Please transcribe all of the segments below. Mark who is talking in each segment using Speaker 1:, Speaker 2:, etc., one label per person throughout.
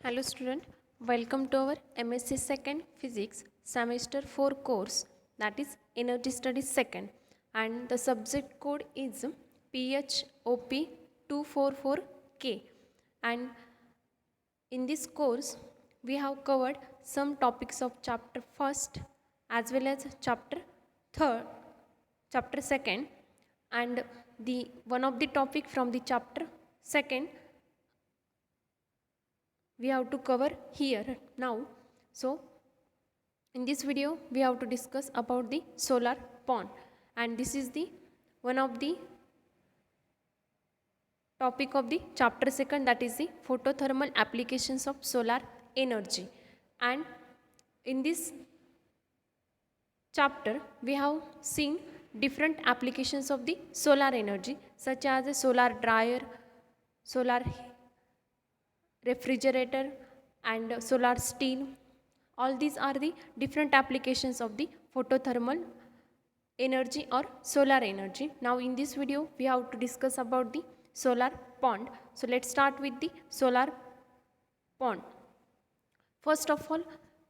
Speaker 1: Hello student, welcome to our MSc Second Physics Semester 4 course, that is Energy Studies Second, and the subject code is PHOP244K. And in this course we have covered some topics of chapter first as well as chapter second, and the one of the topic from the chapter second we have to cover here now. So in this video we have to discuss about the solar pond, and this is the one of the topic of the chapter second, that is the photothermal applications of solar energy. And in this chapter we have seen different applications of the solar energy, such as a solar dryer, solar refrigerator, and solar steel. All these are the different applications of the photothermal energy or solar energy. Now in this video we have to discuss about the solar pond. So let's start with the solar pond. First of all,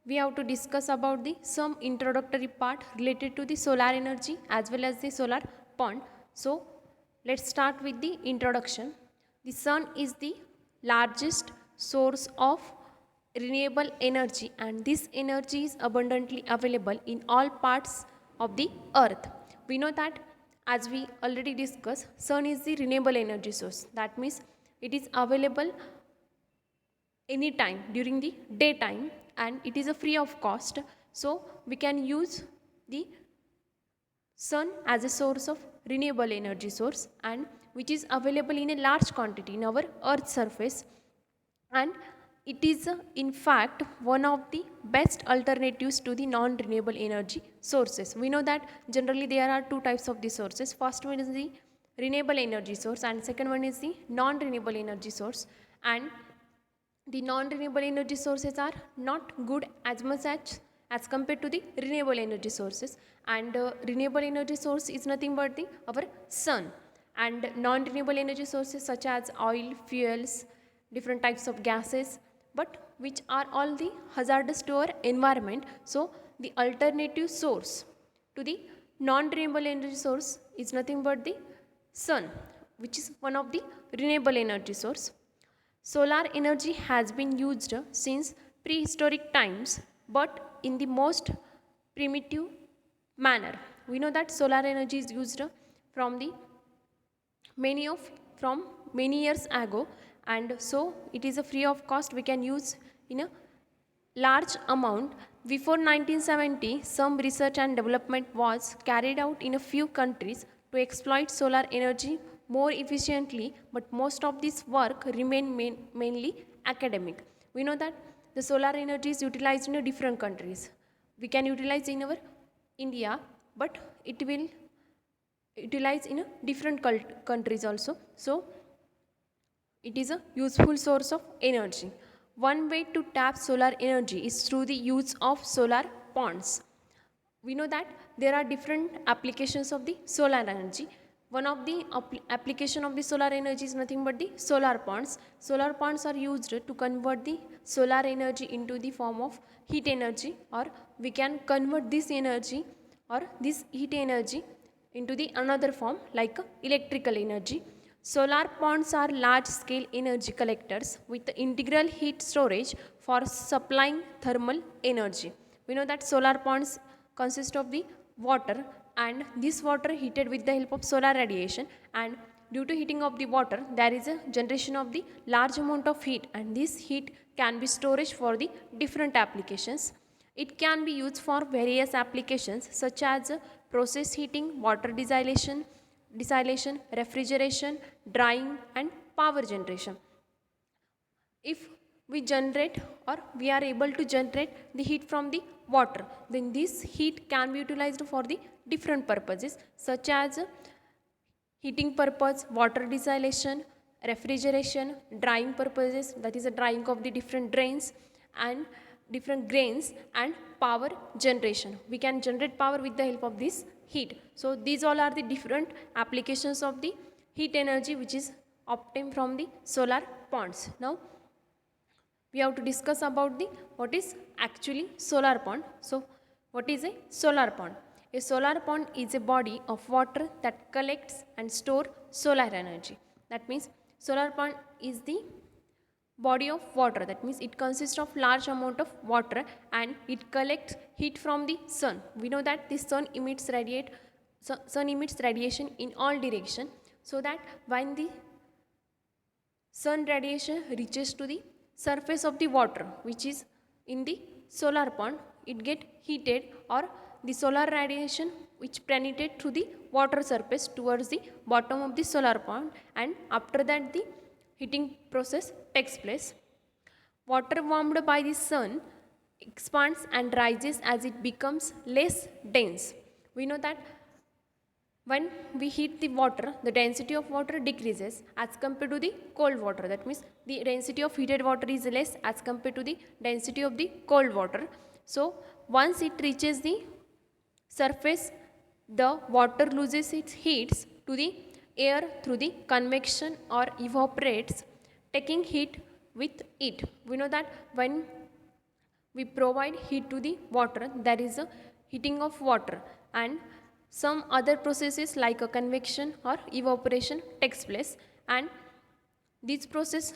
Speaker 1: we have to discuss about the some introductory part related to the solar energy as well as the solar pond. So let's start with the introduction. The sun is the largest source of renewable energy, and this energy is abundantly available in all parts of the earth. We know that, as we already discussed, sun is the renewable energy source. That means it is available anytime during the daytime, and it is a free of cost. So we can use the sun as a source of renewable energy source, and which is available in a large quantity in our earth surface, and it is in fact one of the best alternatives to the non-renewable energy sources. We know that generally there are two types of the sources. First one is the renewable energy source, and second one is the non-renewable energy source. And the non-renewable energy sources are not good as much as compared to the renewable energy sources, and renewable energy source is nothing but the our sun, and non-renewable energy sources such as oil, fuels, different types of gases, but which are all the hazardous to our environment. So the alternative source to the non-renewable energy source is nothing but the sun, which is one of the renewable energy source. Solar energy has been used since prehistoric times, but in the most primitive manner. We know that solar energy is used from the from many years ago, and so it is a free of cost. We can use in a large amount. Before 1970, some research and development was carried out in a few countries to exploit solar energy more efficiently, but most of this work remained mainly academic. We know that the solar energy is utilized in different countries. We can utilize in our India, but it will utilize in different countries also. So it is a useful source of energy. One way to tap solar energy is through the use of solar ponds. We know that there are different applications of the solar energy. One of the application of the solar energy is nothing but the solar ponds. Solar ponds are used to convert the solar energy into the form of heat energy, or we can convert this energy or this heat energy into the another form like electrical energy. Solar ponds are large-scale energy collectors with integral heat storage for supplying thermal energy. We know that solar ponds consist of the water, and this water heated with the help of solar radiation, and due to heating of the water there is a generation of the large amount of heat, and this heat can be storage for the different applications. It can be used for various applications such as process heating, water distillation, refrigeration, drying, and power generation. If we generate or we are able to generate the heat from the water, then this heat can be utilized for the different purposes such as heating purpose, water distillation, refrigeration, drying purposes, that is a drying of the different drains and different grains, and power generation. We can generate power with the help of this heat. So these all are the different applications of the heat energy which is obtained from the solar ponds. Now we have to discuss about the what is actually solar pond. So what is a solar pond? A solar pond is a body of water that collects and store solar energy. That means solar pond is the body of water, that means it consists of large amount of water and it collects heat from the sun. We know that the sun emits radiation in all direction, so that when the sun radiation reaches to the surface of the water which is in the solar pond, it get heated, or the solar radiation which penetrate through the water surface towards the bottom of the solar pond, and after that the heating process takes place. Water warmed by the sun expands and rises as it becomes less dense. We know that when we heat the water, the density of water decreases as compared to the cold water. That means the density of heated water is less as compared to the density of the cold water. So once it reaches the surface, the water loses its heats to the air through the convection or evaporates, taking heat with it. We know that when we provide heat to the water, there is a heating of water, and some other processes like a convection or evaporation takes place, and this process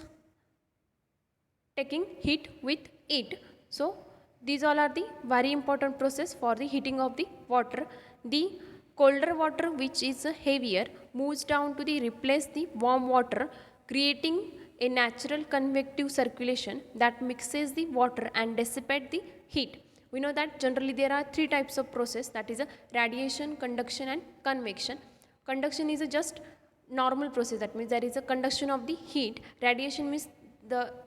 Speaker 1: taking heat with it. So these all are the very important process for the heating of the water. The colder water, which is heavier, moves down to the replace the warm water, creating a natural convective circulation that mixes the water and dissipate the heat. We know that generally there are three types of process, that is a radiation, conduction and convection. Conduction is a just normal process, that means there is a conduction of the heat. Radiation means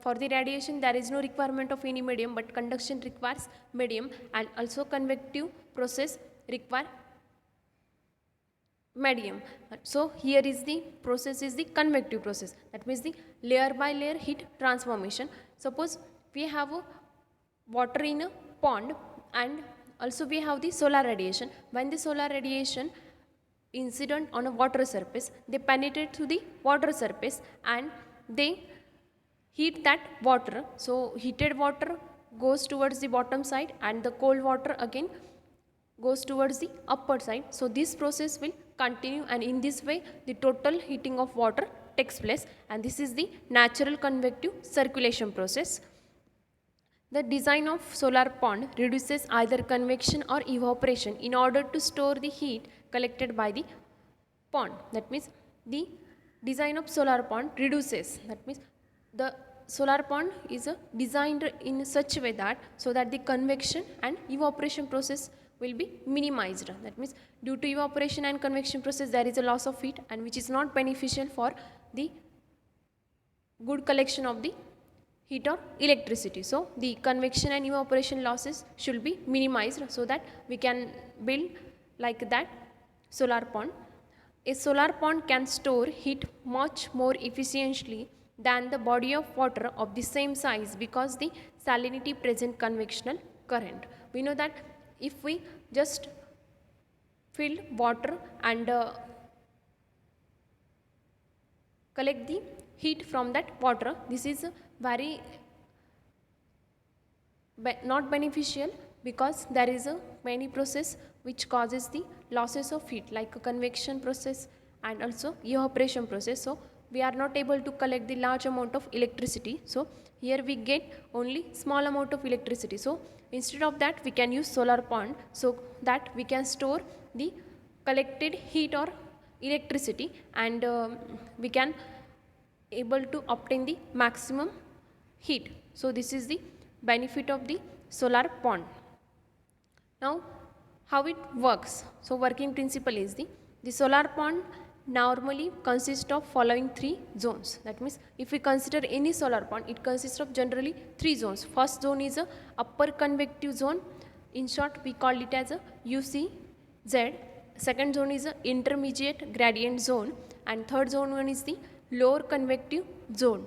Speaker 1: for the radiation there is no requirement of any medium, but conduction requires medium, and also convective process require medium. So here is the process is the convective process, that means the layer by layer heat transformation. Suppose we have a water in a pond, and also we have the solar radiation. When the solar radiation incident on a water surface, they penetrate to the water surface and they heat that water. So heated water goes towards the bottom side and the cold water again goes towards the upper side. So this process will continue, and in this way the total heating of water takes place, and this is the natural convective circulation process. The design of solar pond reduces either convection or evaporation in order to store the heat collected by the pond. That means the design of solar pond reduces, that means the solar pond is designed in such a way that so that the convection and evaporation process will be minimized. That means due to evaporation and convection process there is a loss of heat, and which is not beneficial for the good collection of the heat or electricity. So the convection and evaporation losses should be minimized so that we can build like that solar pond. A solar pond can store heat much more efficiently than the body of water of the same size because the salinity present convectional current. We know that if we just fill water and collect the heat from that water, this is very not beneficial, because there is a many process which causes the losses of heat like a convection process and also evaporation process. So we are not able to collect the large amount of electricity. So here we get only small amount of electricity. So instead of that we can use solar pond, so that we can store the collected heat or electricity, and we can able to obtain the maximum heat. So this is the benefit of the solar pond. Now how it works? So working principle is the solar pond normally consists of following three zones. That means if we consider any solar pond, it consists of generally three zones. First zone is a upper convective zone, in short we call it as a UCZ. Second zone is a intermediate gradient zone, and third zone one is the lower convective zone.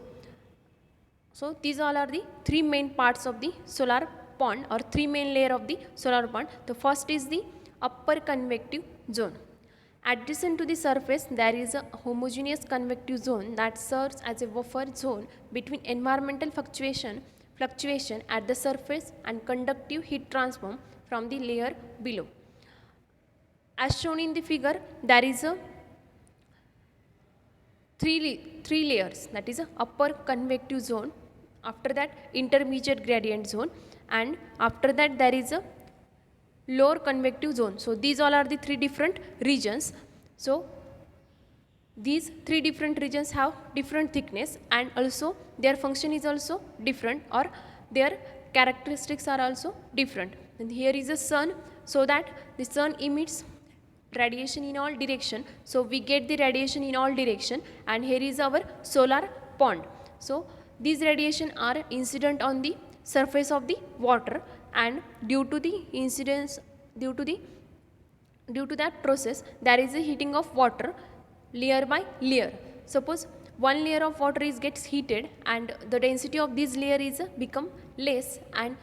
Speaker 1: So these all are the three main parts of the solar pond, or three main layer of the solar pond. The first is the upper convective zone. Adjacent to the surface there is a homogeneous convective zone that serves as a buffer zone between environmental fluctuation fluctuation at the surface and conductive heat transfer from the layer below. As shown in the figure, there is a three layers, that is a upper convective zone, after that intermediate gradient zone, and after that there is a lower convective zone. So these all are the three different regions. So these three different regions have different thickness, and also their function is also different, or their characteristics are also different. And here is the sun, so that the sun emits radiation in all direction, so we get the radiation in all direction. And here is our solar pond. So these radiation are incident on the surface of the water, and due to the incidence, due to that process, there is a heating of water layer by layer. Suppose one layer of water gets heated, and the density of this layer is become less and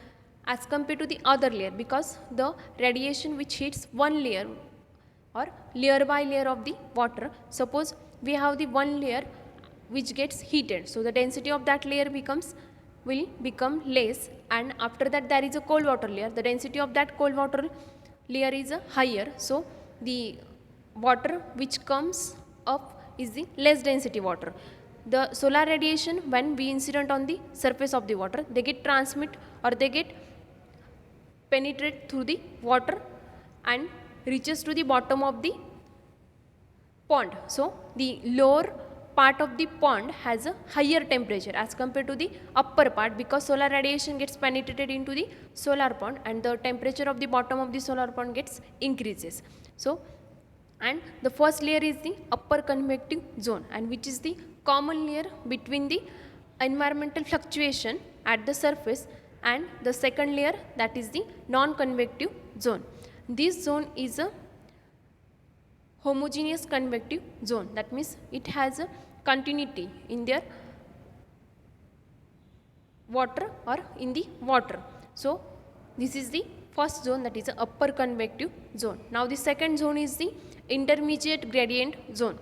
Speaker 1: as compared to the other layer, because the radiation which hits one layer or layer by layer of the water. Suppose we have the one layer which gets heated, so the density of that layer will become less, and after that there is a cold water layer, the density of that cold water layer is higher, so the water which comes up is the less density water. The solar radiation, when we incident on the surface of the water, they get transmit, or they get penetrate through the water and reaches to the bottom of the pond. So the lower part of the pond has a higher temperature as compared to the upper part, because solar radiation gets penetrated into the solar pond, and the temperature of the bottom of the solar pond gets increases. So, and the first layer is the upper convective zone, and which is the common layer between the environmental fluctuation at the surface and the second layer, that is the non-convective zone. This zone is a homogeneous convective zone, that means it has a continuity in their water or in the water. So this is the first zone, that is the upper convective zone. Now the second zone is the intermediate gradient zone,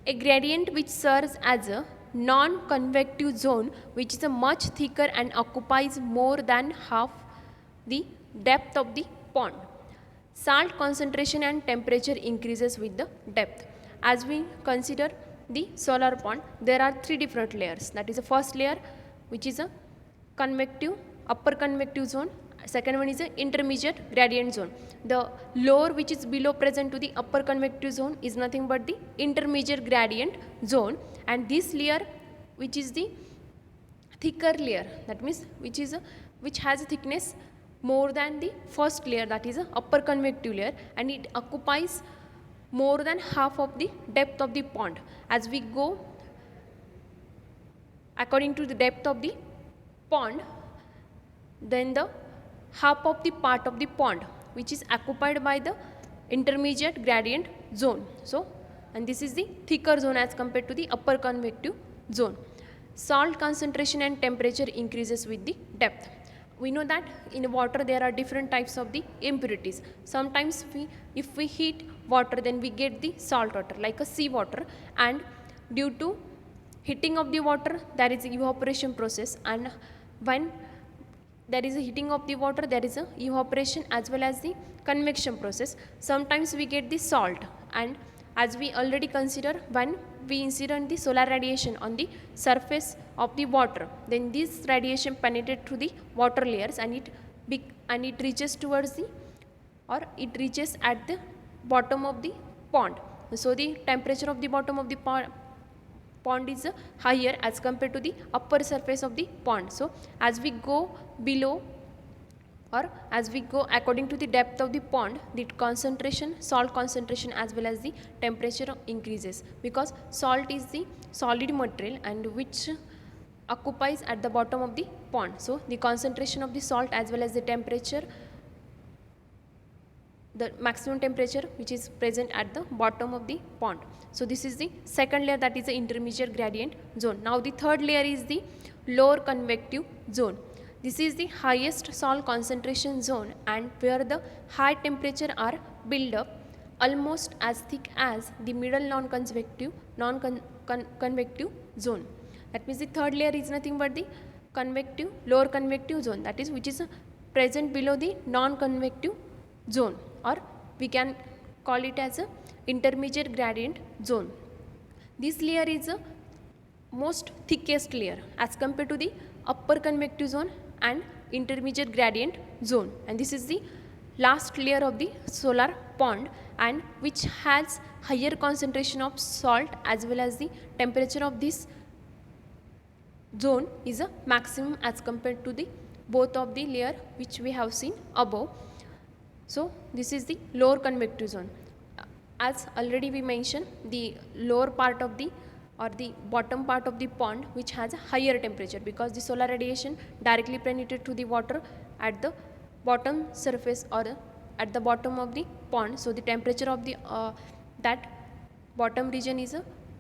Speaker 1: a gradient which serves as a non-convective zone, which is a much thicker and occupies more than half the depth of the pond. Salt concentration and temperature increases with the depth. As we consider the solar pond, there are three different layers, that is the first layer which is a convective, upper convective zone, second one is the intermediate gradient zone. The lower which is below present to the upper convective zone is nothing but the intermediate gradient zone, and this layer which is the thicker layer, that means which has a thickness more than the first layer, that is a upper convective layer, and it occupies more than half of the depth of the pond. As we go according to the depth of the pond, then the half of the part of the pond which is occupied by the intermediate gradient zone. So, and this is the thicker zone as compared to the upper convective zone. Salt concentration and temperature increases with the depth. We know that in water there are different types of the impurities. Sometimes if we heat water, then we get the salt water like a sea water, and due to heating of the water there is evaporation process, and when there is a heating of the water there is a evaporation as well as the convection process. Sometimes we get the salt, and as we already consider, when we incident the solar radiation on the surface of the water, then this radiation penetrates through the water layers, and it reaches towards the, or it reaches at the bottom of the pond. So the temperature of the bottom of the pond is higher as compared to the upper surface of the pond. So as we go below, or as we go according to the depth of the pond, the concentration, salt concentration as well as the temperature increases, because salt is the solid material and which occupies at the bottom of the pond. So the concentration of the salt as well as the temperature, the maximum temperature which is present at the bottom of the pond. So this is the second layer, that is the intermediate gradient zone. Now the third layer is the lower convective zone. This is the highest salt concentration zone, and where the high temperature are built up almost as thick as the middle non-convective zone. That means the third layer is nothing but the convective, lower convective zone, that is which is present below the non-convective zone, or we can call it as a intermediate gradient zone. This layer is a most thickest layer as compared to the upper convective zone and intermediate gradient zone, and this is the last layer of the solar pond, and which has higher concentration of salt as well as the temperature of this zone is a maximum as compared to the both of the layer which we have seen above. So this is the lower convective zone. As already we mentioned, the lower part of the or the bottom part of the pond which has a higher temperature, because the solar radiation directly penetrated to the water at the bottom surface or at the bottom of the pond. So the temperature of the that bottom region is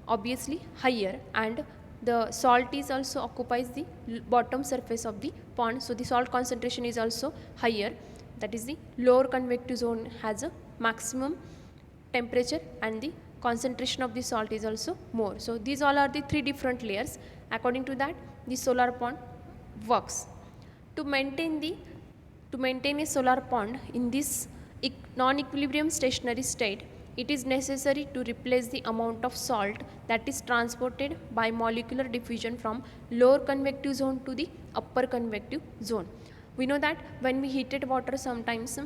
Speaker 1: obviously higher, and the salt is also occupies the bottom surface of the pond, so the salt concentration is also higher. That is the lower convective zone has a maximum temperature and the concentration of the salt is also more. So these all are the three different layers. According to that, the solar pond works. To maintain a solar pond in this non-equilibrium stationary state, it is necessary to replace the amount of salt that is transported by molecular diffusion from lower convective zone to the upper convective zone. We know that when we heated water, sometimes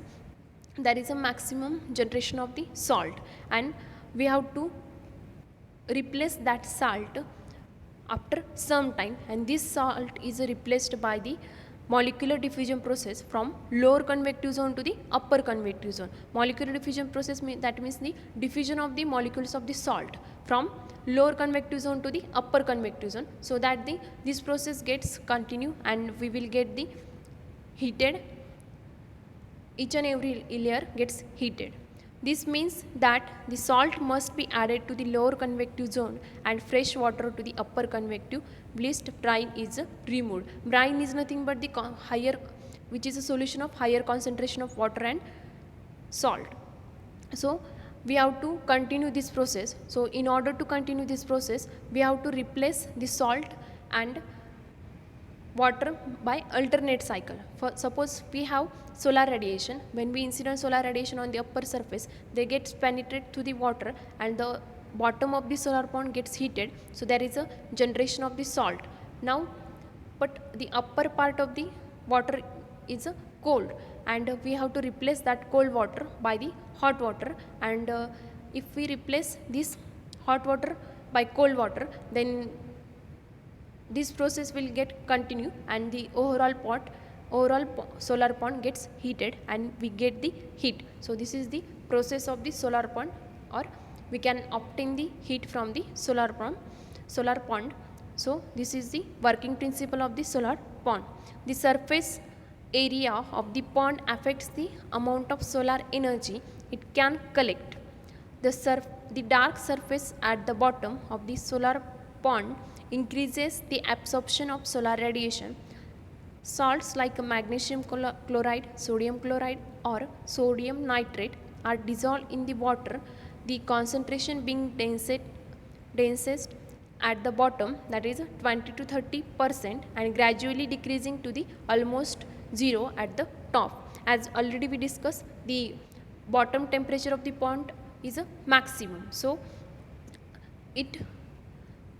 Speaker 1: there is a maximum generation of the salt, and we have to replace that salt after some time, and this salt is replaced by the molecular diffusion process from lower convective zone to the upper convective zone. Molecular diffusion process that means the diffusion of the molecules of the salt from lower convective zone to the upper convective zone, so that this process gets continue and we will get the heated, each and every layer gets heated. This means that the salt must be added to the lower convective zone and fresh water to the upper convective, whilst brine is removed. Brine is nothing but the higher, which is a solution of higher concentration of water and salt. So we have to continue this process. So in order to continue this process, we have to replace the salt and water by alternate cycle. For suppose we have solar radiation, when we incident solar radiation on the upper surface, they get penetrate to the water and the bottom of the solar pond gets heated, so there is a generation of the salt. Now but the upper part of the water is cold, and we have to replace that cold water by the hot water, and if we replace this hot water by cold water, then this process will get continue and the overall solar pond gets heated and we get the heat. So this is the process of the solar pond, or we can obtain the heat from the solar pond. So this is the working principle of the solar pond. The surface area of the pond affects the amount of solar energy it can collect. The dark surface at the bottom of the solar pond increases the absorption of solar radiation. Salts like magnesium chloride, sodium chloride or sodium nitrate are dissolved in the water, the concentration being densest at the bottom, that is 20 to 30%, and gradually decreasing to the almost zero at the top. As already we discussed, the bottom temperature of the pond is a maximum, so it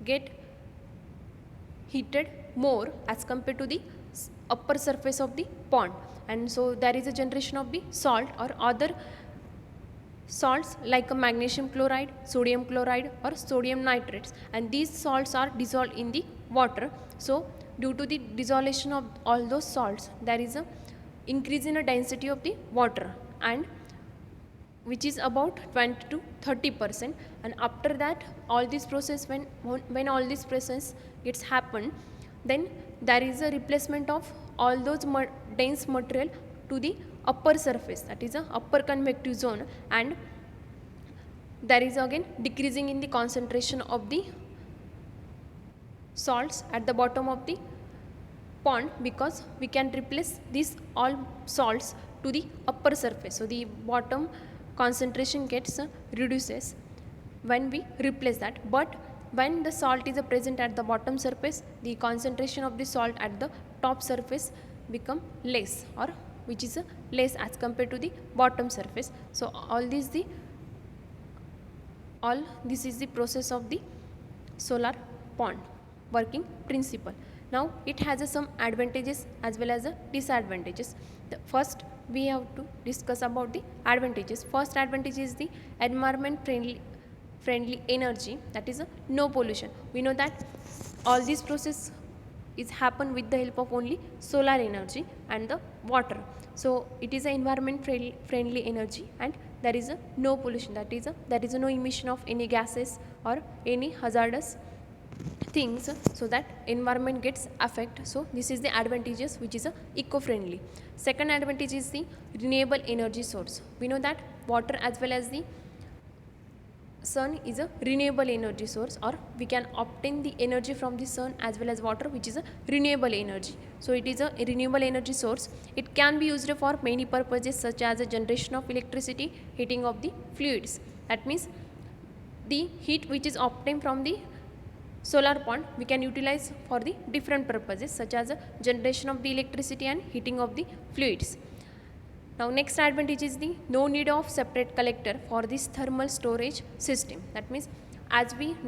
Speaker 1: get heated more as compared to the upper surface of the pond, and so there is a generation of the salt or other salts like a magnesium chloride, sodium chloride or sodium nitrates, and these salts are dissolved in the water. So due to the dissolution of all those salts, there is a increase in the density of the water, and which is about 20 to 30%, and after that all this process, when all this process gets happen, then there is a replacement of all those dense material to the upper surface, that is a upper convective zone, and there is again decreasing in the concentration of the salts at the bottom of the pond, because we can replace these all salts to the upper surface. So the bottom concentration gets reduces when we replace that, but when the salt is present at the bottom surface, the concentration of the salt at the top surface become less, or which is less as compared to the bottom surface. So all this is the process of the solar pond working principle. Now it has some advantages as well as disadvantages. The first we have to discuss about the advantages. First advantage is the environment friendly energy, that is no pollution. We know that all this process is happen with the help of only solar energy and the water. So it is an environment friendly energy, and there is no pollution, that is there is no emission of any gases or any hazardous things, so that environment gets affect. So this is the advantages which is eco-friendly. Second advantage is the renewable energy source. We know that water as well as the sun is a renewable energy source, or we can obtain the energy from the sun as well as water, which is a renewable energy. So it is a renewable energy source. It can be used for many purposes, such as a generation of electricity, heating of the fluids. That means the heat which is obtained from the solar pond we can utilize for the different purposes, such as a generation of the electricity and heating of the fluids. Now next advantage is the no need of separate collector for this thermal storage system. That means as we